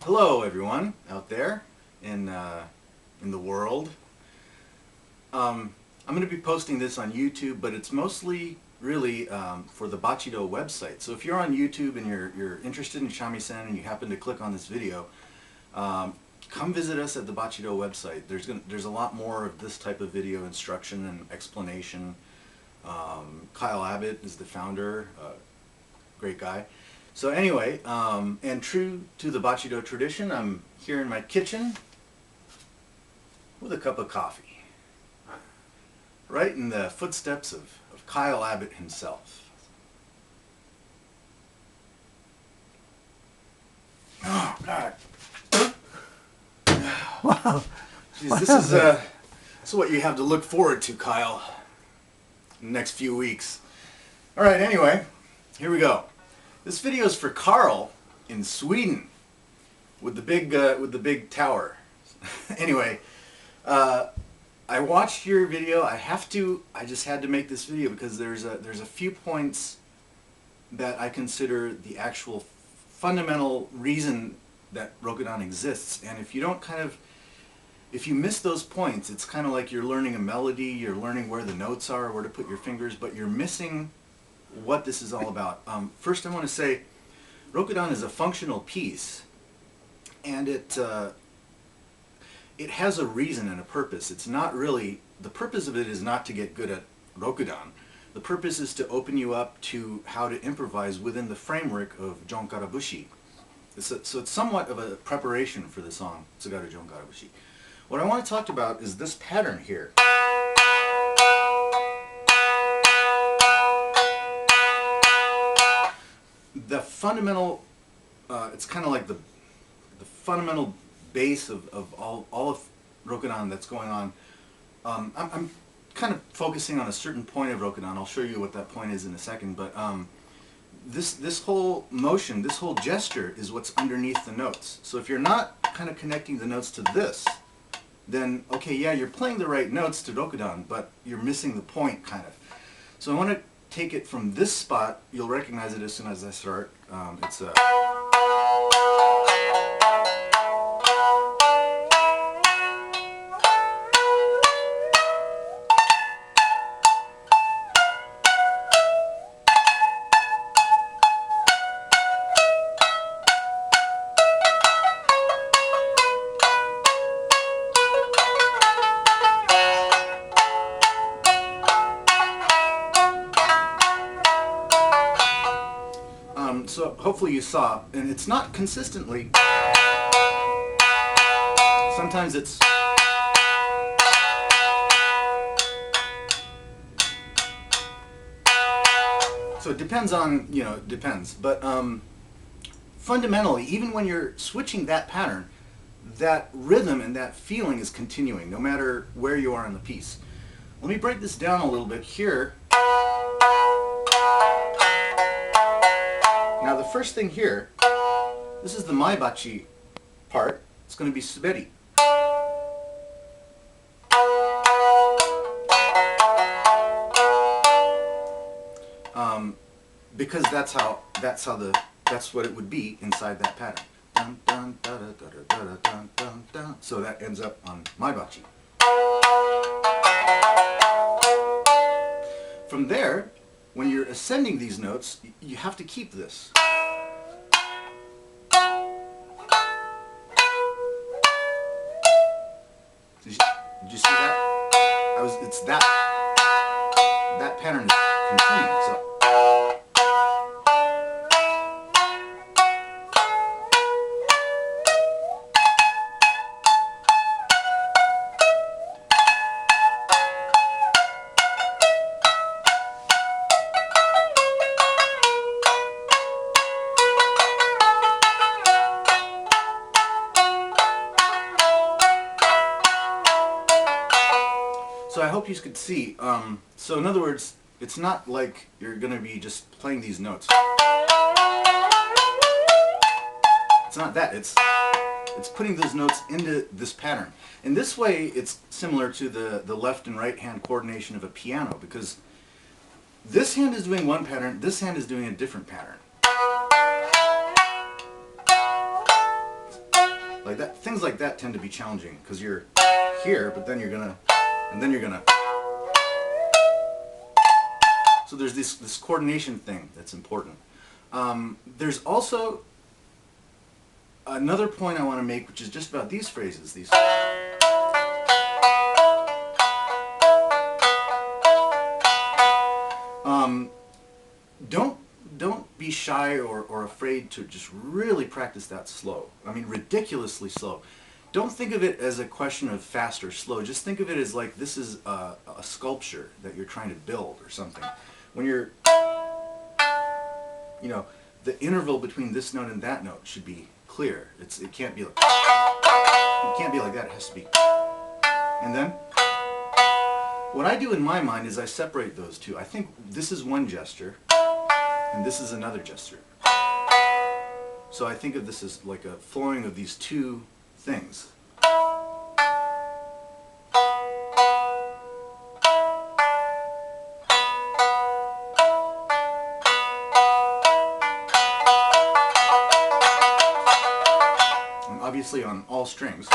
Hello everyone out there in the world. I'm going to be posting this on YouTube, but it's mostly really for the Bachido website. So if you're on YouTube and you're interested in shamisen and you happen to click on this video, come visit us at the Bachido website. There's a lot more of this type of video instruction and explanation. Kyle Abbott is the founder, great guy. So anyway, and true to the Bachido tradition, I'm here in my kitchen with a cup of coffee, right in the footsteps of Kyle Abbott himself. Oh, God. Wow. Jeez, this is what you have to look forward to, Kyle, in the next few weeks. All right, anyway, here we go. This video is for Karl in Sweden with the big tower. Anyway, I watched your video. I just had to make this video because there's a few points that I consider the actual fundamental reason that Rokudan exists. And if you miss those points, it's kind of like you're learning a melody, you're learning where the notes are, where to put your fingers, but you're missing what this is all about. First I want to say Rokudan is a functional piece, and it has a reason and a purpose. It's not really, the purpose of it is not to get good at Rokudan. The purpose is to open you up to how to improvise within the framework of Jonkarabushi. So it's somewhat of a preparation for the song Tsugaru Jonkarabushi. What I want to talk about is this pattern here. The fundamental, it's kind of like the fundamental base of all of Rokudan that's going on. I'm kind of focusing on a certain point of Rokudan. I'll show you what that point is in a second, but this whole motion, this whole gesture is what's underneath the notes. So if you're not kind of connecting the notes to this, then okay, yeah, you're playing the right notes to Rokudan, but you're missing the point, kind of. So I want to take it from this spot. You'll recognize it as soon as I start. It's a... So hopefully you saw, and it's not consistently. Sometimes it's. So it depends on, it depends. But fundamentally, even when you're switching that pattern, that rhythm and that feeling is continuing, no matter where you are in the piece. Let me break this down a little bit here. Now the first thing here, this is the maibachi part. It's going to be suberi. Because that's what it would be inside that pattern. Dun, dun, da, da, da, da, da, dun, dun, dun. So that ends up on maibachi. From there, when you're ascending these notes, you have to keep this. Did you see that? It's that pattern is continuing. So. So I hope you could see. So in other words, it's not like you're going to be just playing these notes. It's not that. It's putting those notes into this pattern. In this way, it's similar to the left and right hand coordination of a piano, because this hand is doing one pattern, this hand is doing a different pattern. like that. Things like that tend to be challenging because you're here, but then you're gonna, and then you're gonna. So there's this coordination thing that's important. There's also another point I want to make, which is just about these phrases. These. Don't be shy or afraid to just really practice that slow. I mean, ridiculously slow. Don't think of it as a question of fast or slow. Just think of it as like this is a sculpture that you're trying to build or something. When you're, you know, the interval between this note and that note should be clear. It can't be like that. It has to be. And then what I do in my mind is I separate those two. I think this is one gesture and this is another gesture. So I think of this as like a flowing of these two things. And obviously on all strings.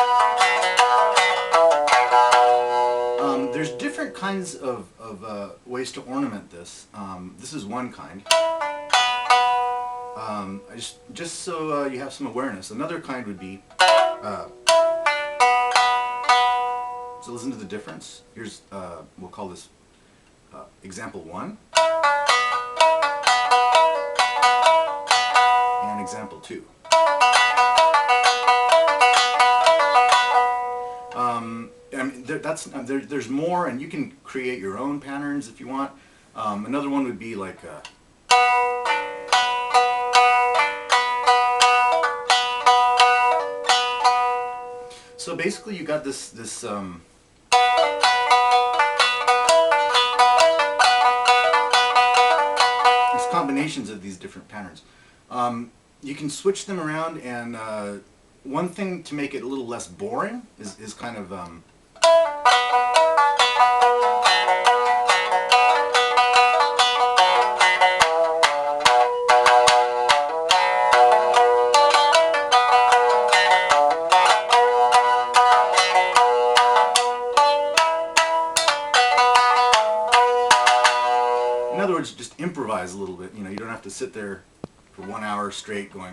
There's different kinds of ways to ornament this. This is one kind. Just so you have some awareness. Another kind would be, so listen to the difference. Here's, we'll call this example 1 and example 2. I mean, there's more, and you can create your own patterns if you want. Another one would be like so basically you got this combinations of these different patterns. You can switch them around, and one thing to make it a little less boring is kind of in other words, just improvise a little bit. You know, you don't have to sit there for 1 hour straight going.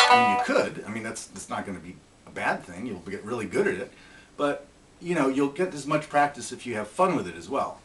I mean, you could. I mean, that's not going to be a bad thing. You'll get really good at it. But, you know, you'll get as much practice if you have fun with it as well.